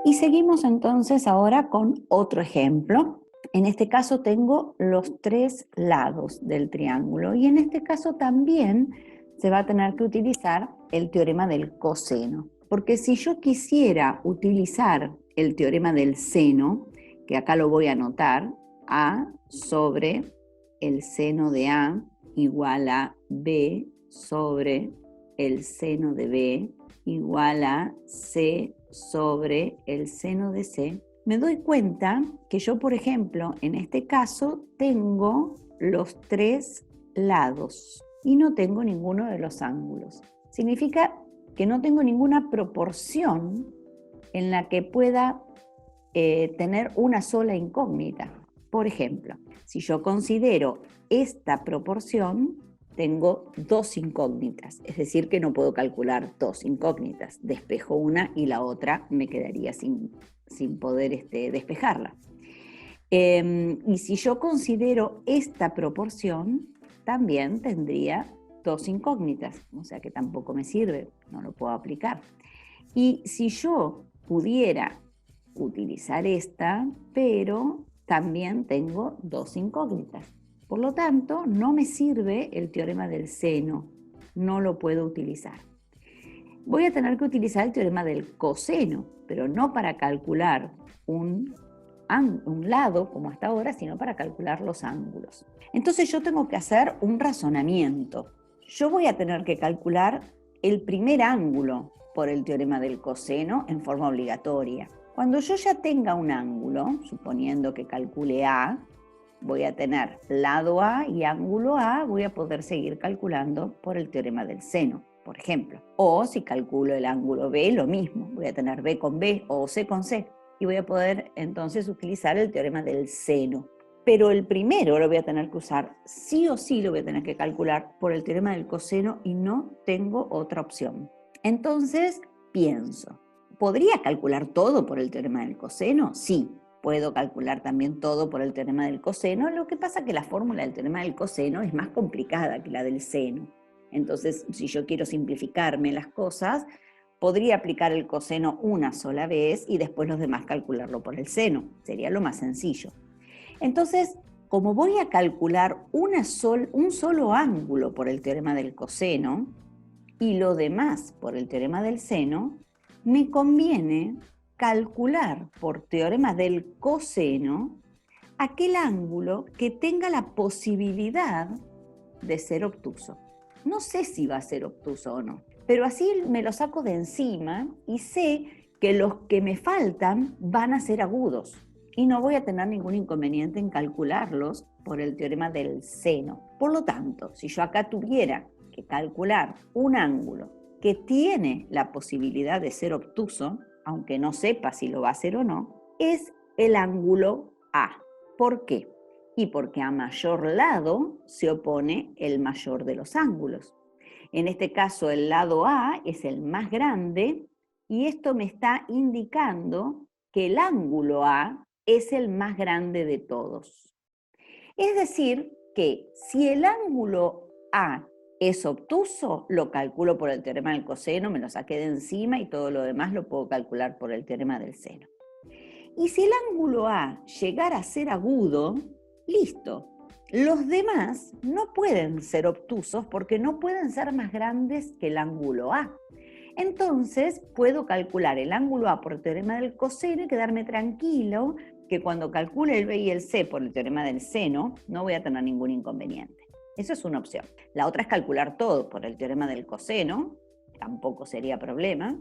Y seguimos entonces ahora con otro ejemplo. En este caso tengo los tres lados del triángulo y en este caso también se va a tener que utilizar el teorema del coseno. Porque si yo quisiera utilizar el teorema del seno, que acá lo voy a anotar, A sobre el seno de A igual a B sobre el seno de B igual a C sobre el seno de C, me doy cuenta que yo, por ejemplo, en este caso tengo los tres lados y no tengo ninguno de los ángulos. Significa que no tengo ninguna proporción en la que pueda tener una sola incógnita. Por ejemplo, si yo considero esta proporción, tengo dos incógnitas, es decir, que no puedo calcular dos incógnitas. Despejo una y la otra me quedaría sin poder despejarla. Y si yo considero esta proporción, también tendría dos incógnitas, o sea que tampoco me sirve, no lo puedo aplicar. Y si yo pudiera utilizar esta, pero también tengo dos incógnitas. Por lo tanto, no me sirve el teorema del seno, no lo puedo utilizar. Voy a tener que utilizar el teorema del coseno, pero no para calcular un lado, como hasta ahora, sino para calcular los ángulos. Entonces yo tengo que hacer un razonamiento. Yo voy a tener que calcular el primer ángulo por el teorema del coseno en forma obligatoria. Cuando yo ya tenga un ángulo, suponiendo que calcule A, voy a tener lado A y ángulo A, voy a poder seguir calculando por el teorema del seno, por ejemplo. O si calculo el ángulo B, lo mismo, voy a tener B con B o C con C, y voy a poder entonces utilizar el teorema del seno. Pero el primero lo voy a tener que usar, sí o sí lo voy a tener que calcular por el teorema del coseno y no tengo otra opción. Entonces pienso, ¿podría calcular todo por el teorema del coseno? Sí, puedo calcular también todo por el teorema del coseno. Lo que pasa es que la fórmula del teorema del coseno es más complicada que la del seno. Entonces, si yo quiero simplificarme las cosas, podría aplicar el coseno una sola vez y después los demás calcularlo por el seno. Sería lo más sencillo. Entonces, como voy a calcular un solo ángulo por el teorema del coseno y lo demás por el teorema del seno, me conviene calcular por teorema del coseno aquel ángulo que tenga la posibilidad de ser obtuso. No sé si va a ser obtuso o no, pero así me lo saco de encima y sé que los que me faltan van a ser agudos y no voy a tener ningún inconveniente en calcularlos por el teorema del seno. Por lo tanto, si yo acá tuviera que calcular un ángulo que tiene la posibilidad de ser obtuso, aunque no sepa si lo va a hacer o no, es el ángulo A. ¿Por qué? Y porque a mayor lado se opone el mayor de los ángulos. En este caso, el lado A es el más grande y esto me está indicando que el ángulo A es el más grande de todos. Es decir, que si el ángulo A es obtuso, lo calculo por el teorema del coseno, me lo saqué de encima y todo lo demás lo puedo calcular por el teorema del seno. Y si el ángulo A llegara a ser agudo, listo. Los demás no pueden ser obtusos porque no pueden ser más grandes que el ángulo A. Entonces puedo calcular el ángulo A por el teorema del coseno y quedarme tranquilo que cuando calcule el B y el C por el teorema del seno no voy a tener ningún inconveniente. Eso es una opción. La otra es calcular todo por el teorema del coseno, tampoco sería problema.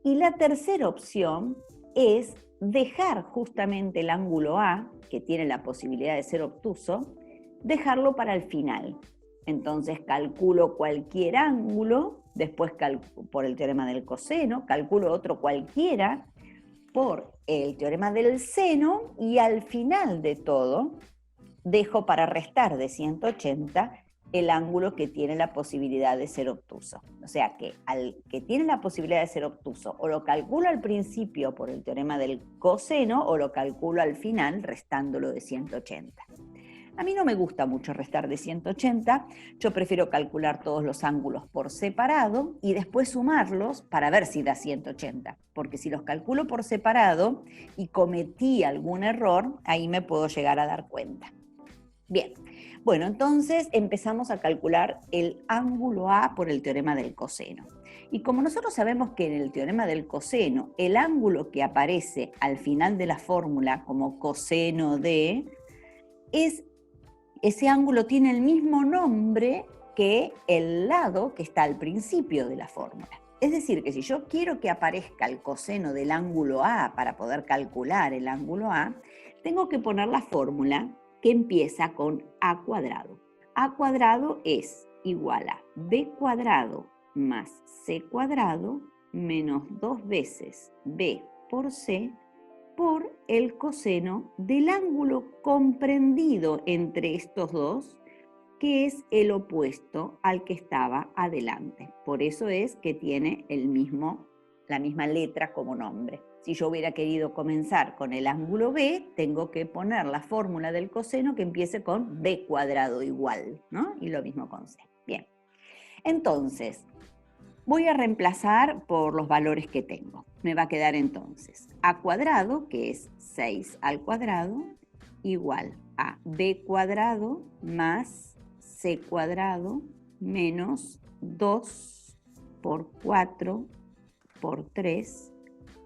Y la tercera opción es dejar justamente el ángulo A, que tiene la posibilidad de ser obtuso, dejarlo para el final. Entonces calculo cualquier ángulo, después por el teorema del coseno, calculo otro cualquiera por el teorema del seno y al final de todo dejo para restar de 180 el ángulo que tiene la posibilidad de ser obtuso. O sea que al que tiene la posibilidad de ser obtuso o lo calculo al principio por el teorema del coseno o lo calculo al final restándolo de 180. A mí no me gusta mucho restar de 180, yo prefiero calcular todos los ángulos por separado y después sumarlos para ver si da 180, porque si los calculo por separado y cometí algún error, ahí me puedo llegar a dar cuenta. Bien, bueno, entonces empezamos a calcular el ángulo A por el teorema del coseno. Y como nosotros sabemos que en el teorema del coseno, el ángulo que aparece al final de la fórmula como coseno de, ese ángulo tiene el mismo nombre que el lado que está al principio de la fórmula. Es decir, que si yo quiero que aparezca el coseno del ángulo A para poder calcular el ángulo A, tengo que poner la fórmula que empieza con A cuadrado. A cuadrado es igual a B cuadrado más C cuadrado menos 2 veces B por C por el coseno del ángulo comprendido entre estos dos, que es el opuesto al que estaba adelante. Por eso es que tiene la misma letra como nombre. Si yo hubiera querido comenzar con el ángulo B, tengo que poner la fórmula del coseno que empiece con B cuadrado igual, ¿no? Y lo mismo con C. Bien. Entonces, voy a reemplazar por los valores que tengo. Me va a quedar entonces A cuadrado, que es 6 al cuadrado, igual a B cuadrado más C cuadrado menos 2 por 4 por 3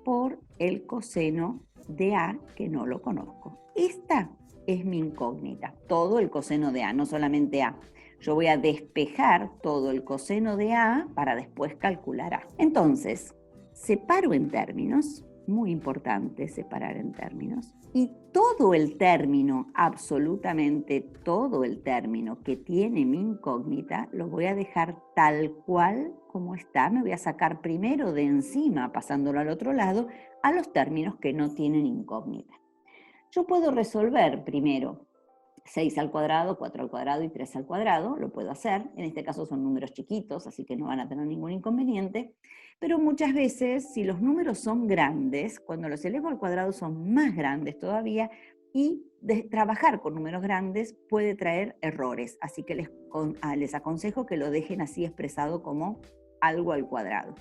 por el coseno de A, que no lo conozco. Esta es mi incógnita, todo el coseno de A, no solamente A. Yo voy a despejar todo el coseno de A para después calcular A. Entonces, separo en términos, muy importante separar en términos, y todo el término, absolutamente todo el término que tiene mi incógnita, lo voy a dejar tal cual como está. Me voy a sacar primero de encima, pasándolo al otro lado, a los términos que no tienen incógnita. Yo puedo resolver primero 6 al cuadrado, 4 al cuadrado y 3 al cuadrado, lo puedo hacer. En este caso son números chiquitos, así que no van a tener ningún inconveniente. Pero muchas veces, si los números son grandes, cuando los elevo al cuadrado son más grandes todavía, y trabajar con números grandes puede traer errores. Así que les aconsejo que lo dejen así expresado como algo al cuadrado.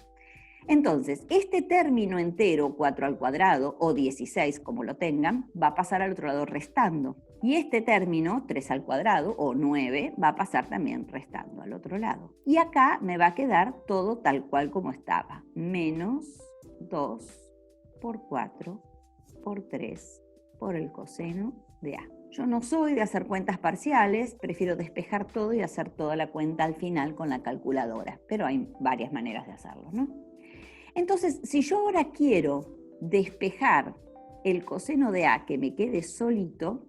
Entonces, este término entero, 4 al cuadrado o 16, como lo tengan, va a pasar al otro lado restando. Y este término, 3 al cuadrado o 9, va a pasar también restando al otro lado. Y acá me va a quedar todo tal cual como estaba. Menos 2 por 4 por 3 por el coseno de A. Yo no soy de hacer cuentas parciales, prefiero despejar todo y hacer toda la cuenta al final con la calculadora. Pero hay varias maneras de hacerlo, ¿no? Entonces, si yo ahora quiero despejar el coseno de A que me quede solito,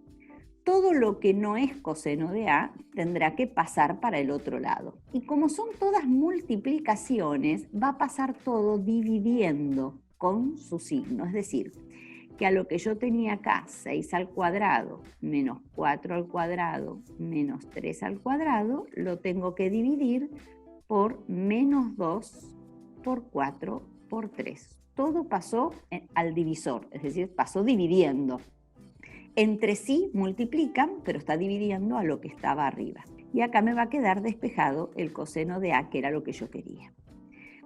todo lo que no es coseno de A tendrá que pasar para el otro lado. Y como son todas multiplicaciones, va a pasar todo dividiendo con su signo. Es decir, que a lo que yo tenía acá, 6 al cuadrado menos 4 al cuadrado menos 3 al cuadrado, lo tengo que dividir por menos 2 por 4 por 3. Todo pasó al divisor, es decir, pasó dividiendo. Entre sí multiplican, pero está dividiendo a lo que estaba arriba. Y acá me va a quedar despejado el coseno de A, que era lo que yo quería.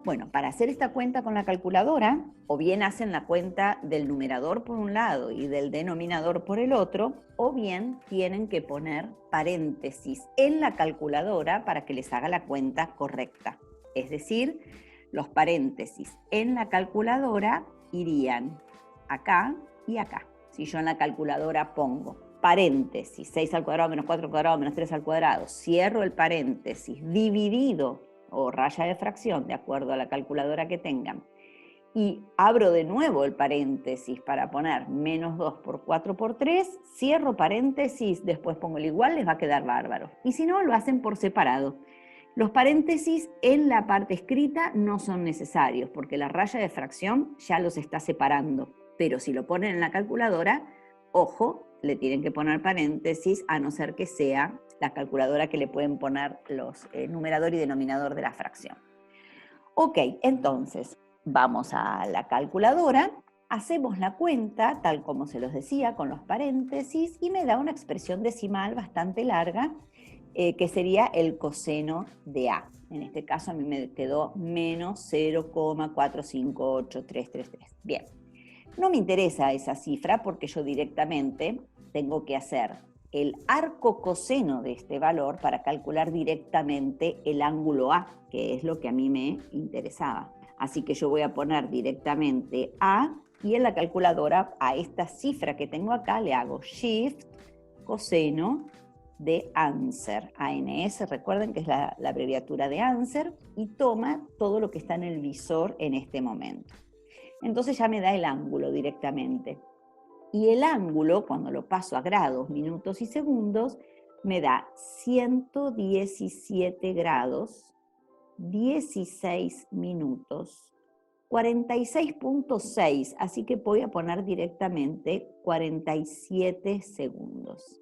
Bueno, para hacer esta cuenta con la calculadora, o bien hacen la cuenta del numerador por un lado y del denominador por el otro, o bien tienen que poner paréntesis en la calculadora para que les haga la cuenta correcta. Es decir, los paréntesis en la calculadora irían acá y acá. Si yo en la calculadora pongo paréntesis, 6 al cuadrado menos 4 al cuadrado menos 3 al cuadrado, cierro el paréntesis, dividido o raya de fracción, de acuerdo a la calculadora que tengan, y abro de nuevo el paréntesis para poner menos 2 por 4 por 3, cierro paréntesis, después pongo el igual, les va a quedar bárbaro. Y si no, lo hacen por separado. Los paréntesis en la parte escrita no son necesarios porque la raya de fracción ya los está separando, pero si lo ponen en la calculadora, ojo, le tienen que poner paréntesis a no ser que sea la calculadora que le pueden poner los numerador y denominador de la fracción. Ok, entonces vamos a la calculadora Hacemos la cuenta, tal como se los decía, con los paréntesis, y me da una expresión decimal bastante larga, que sería el coseno de A. En este caso a mí me quedó menos 0,458333. Bien, no me interesa esa cifra porque yo directamente tengo que hacer el arco coseno de este valor para calcular directamente el ángulo A, que es lo que a mí me interesaba. Así que yo voy a poner directamente A, y en la calculadora a esta cifra que tengo acá le hago Shift coseno de answer. ANS, recuerden que es la abreviatura de answer, y toma todo lo que está en el visor en este momento. Entonces ya me da el ángulo directamente. Y el ángulo, cuando lo paso a grados, minutos y segundos, me da 117 grados, 16 minutos, 46.6, así que voy a poner directamente 47 segundos.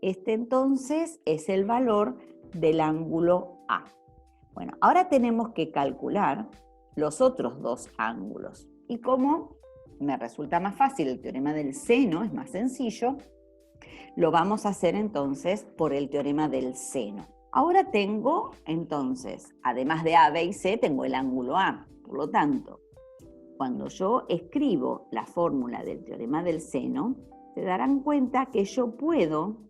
Este entonces es el valor del ángulo A. Bueno, ahora tenemos que calcular los otros dos ángulos. Y como me resulta más fácil el teorema del seno, es más sencillo, lo vamos a hacer entonces por el teorema del seno. Ahora tengo entonces, además de A, B y C, tengo el ángulo A. Por lo tanto, cuando yo escribo la fórmula del teorema del seno, se darán cuenta que yo puedo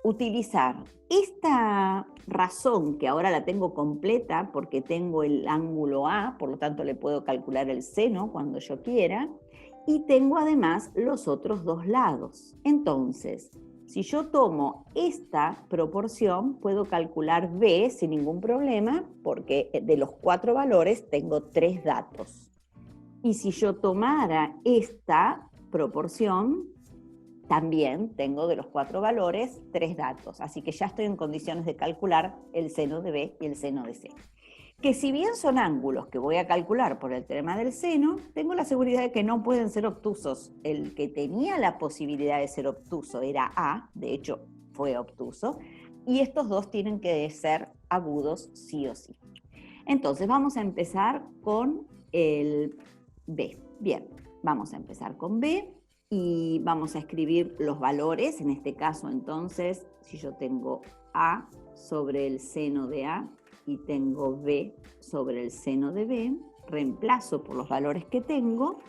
utilizar esta razón, que ahora la tengo completa porque tengo el ángulo A, por lo tanto le puedo calcular el seno cuando yo quiera, y tengo además los otros dos lados. Entonces, si yo tomo esta proporción, puedo calcular B sin ningún problema, porque de los 4 valores tengo 3 datos. Y si yo tomara esta proporción, también tengo de los 4 valores 3 datos. Así que ya estoy en condiciones de calcular el seno de B y el seno de C. Que si bien son ángulos que voy a calcular por el teorema del seno, tengo la seguridad de que no pueden ser obtusos. El que tenía la posibilidad de ser obtuso era A, de hecho fue obtuso, y estos dos tienen que ser agudos sí o sí. Entonces vamos a empezar con el B. Bien, vamos a empezar con B y vamos a escribir los valores. En este caso, entonces, si yo tengo A sobre el seno de A y tengo B sobre el seno de B, reemplazo por los valores que tengo.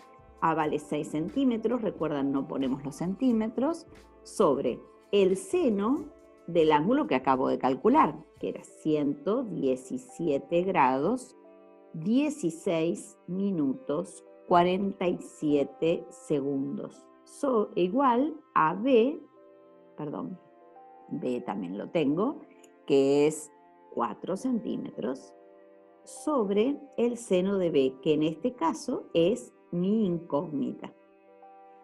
A vale 6 centímetros, recuerdan, no ponemos los centímetros, sobre el seno del ángulo que acabo de calcular, que era 117 grados, 16 minutos, 47 segundos. Igual a B, perdón, B también lo tengo, que es 4 centímetros, sobre el seno de B, que en este caso es mi incógnita.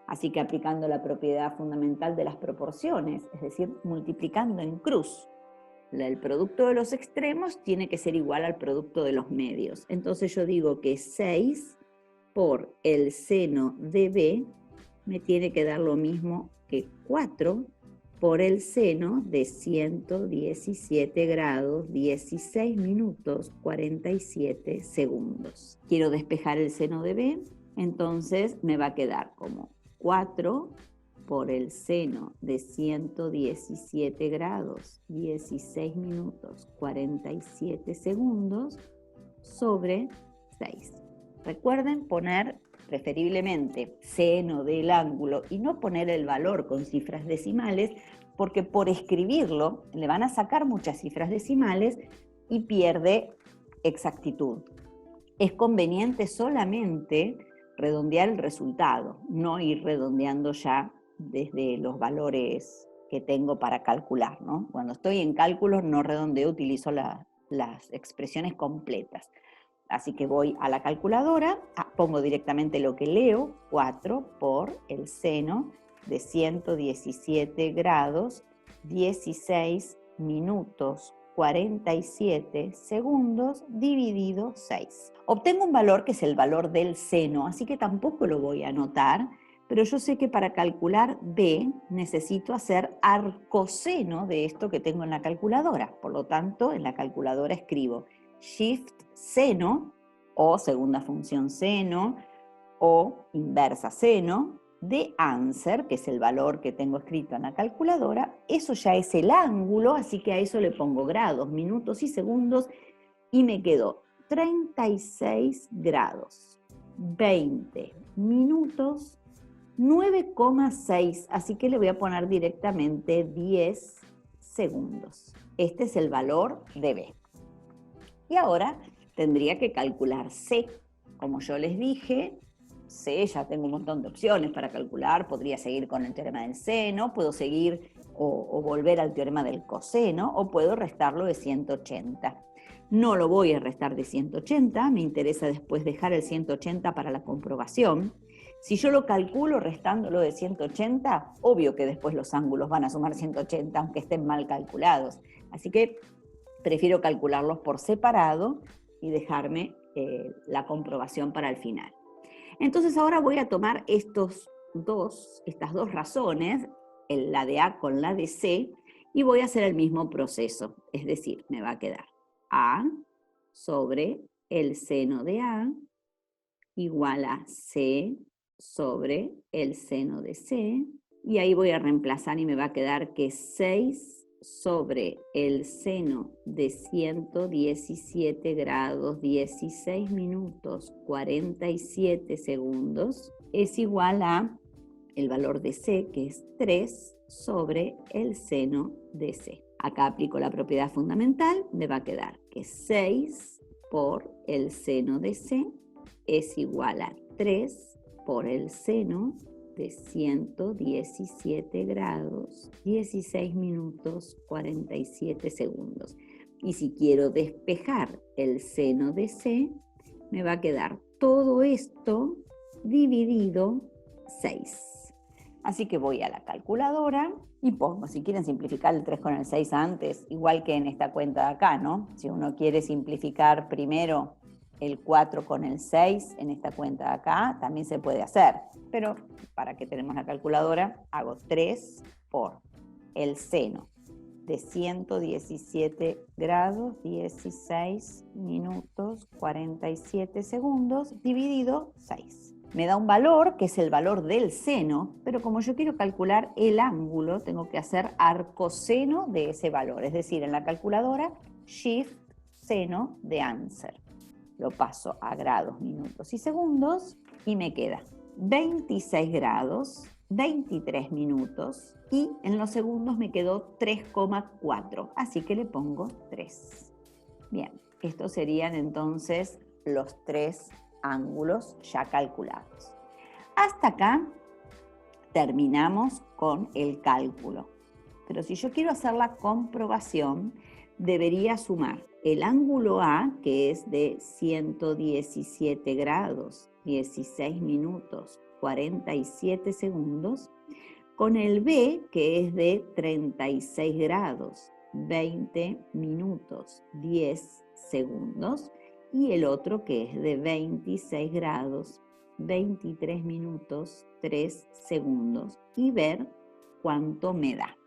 Así que aplicando la propiedad fundamental de las proporciones, es decir, multiplicando en cruz, el producto de los extremos tiene que ser igual al producto de los medios. Entonces yo digo que 6 por el seno de B me tiene que dar lo mismo que 4 por el seno de 117 grados, 16 minutos, 47 segundos. Quiero despejar el seno de B, entonces me va a quedar como 4 por el seno de 117 grados, 16 minutos, 47 segundos, sobre 6. Recuerden poner preferiblemente seno del ángulo y no poner el valor con cifras decimales, porque por escribirlo le van a sacar muchas cifras decimales y pierde exactitud. Es conveniente solamente redondear el resultado, no ir redondeando ya desde los valores que tengo para calcular, ¿no? Cuando estoy en cálculos no redondeo, utilizo las expresiones completas. Así que voy a la calculadora, pongo directamente lo que leo, 4 por el seno de 117 grados, 16 minutos, 47 segundos, dividido 6. Obtengo un valor que es el valor del seno, así que tampoco lo voy a anotar, pero yo sé que para calcular B necesito hacer arcoseno de esto que tengo en la calculadora. Por lo tanto, en la calculadora escribo Shift seno, o segunda función seno, o inversa seno de answer, que es el valor que tengo escrito en la calculadora. Eso ya es el ángulo, así que a eso le pongo grados, minutos y segundos, y me quedó 36 grados, 20 minutos, 9,6, así que le voy a poner directamente 10 segundos. Este es el valor de B. Y ahora tendría que calcular C. Como yo les dije, C ya tengo un montón de opciones para calcular. Podría seguir con el teorema del seno, puedo seguir o volver al teorema del coseno, o puedo restarlo de 180. No lo voy a restar de 180, me interesa después dejar el 180 para la comprobación. Si yo lo calculo restándolo de 180, obvio que después los ángulos van a sumar 180, aunque estén mal calculados. Así que prefiero calcularlos por separado y dejarme la comprobación para el final. Entonces ahora voy a tomar estas dos razones, la de A con la de C, y voy a hacer el mismo proceso. Es decir, me va a quedar A sobre el seno de A igual a C sobre el seno de C, y ahí voy a reemplazar y me va a quedar que 6 sobre el seno de 117 grados, 16 minutos, 47 segundos, es igual a el valor de C, que es 3 sobre el seno de C. Acá aplico la propiedad fundamental, me va a quedar que 6 por el seno de C es igual a 3 por el seno de 117 grados, 16 minutos, 47 segundos. Y si quiero despejar el seno de C, me va a quedar todo esto dividido 6. Así que voy a la calculadora y pongo, si quieren simplificar el 3 con el 6 antes, igual que en esta cuenta de acá, ¿no? Si uno quiere simplificar primero el 4 con el 6 en esta cuenta de acá, también se puede hacer. Pero para que tenemos la calculadora, hago 3 por el seno de 117 grados, 16 minutos, 47 segundos, dividido 6. Me da un valor, que es el valor del seno, pero como yo quiero calcular el ángulo, tengo que hacer arcoseno de ese valor. Es decir, en la calculadora, shift seno de answer. Lo paso a grados, minutos y segundos y me queda 26 grados, 23 minutos y en los segundos me quedó 3,4, así que le pongo 3. Bien, estos serían entonces los 3 ángulos ya calculados. Hasta acá terminamos con el cálculo. Pero si yo quiero hacer la comprobación, debería sumar el ángulo A, que es de 117 grados, 16 minutos, 47 segundos, con el B, que es de 36 grados, 20 minutos, 10 segundos, y el otro que es de 26 grados, 23 minutos, 3 segundos, y ver cuánto me da.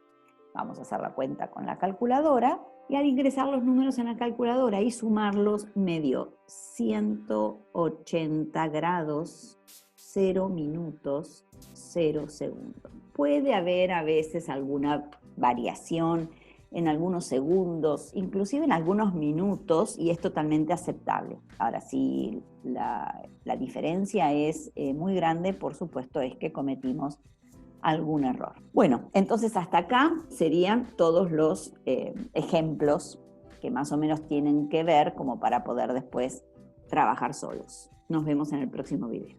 Vamos a hacer la cuenta con la calculadora. Y al ingresar los números en la calculadora y sumarlos, me dio 180 grados, 0 minutos, 0 segundos. Puede haber a veces alguna variación en algunos segundos, inclusive en algunos minutos, y es totalmente aceptable. Ahora, si la diferencia es muy grande, por supuesto es que cometimos algún error. Bueno, entonces hasta acá serían todos los ejemplos que más o menos tienen que ver como para poder después trabajar solos. Nos vemos en el próximo video.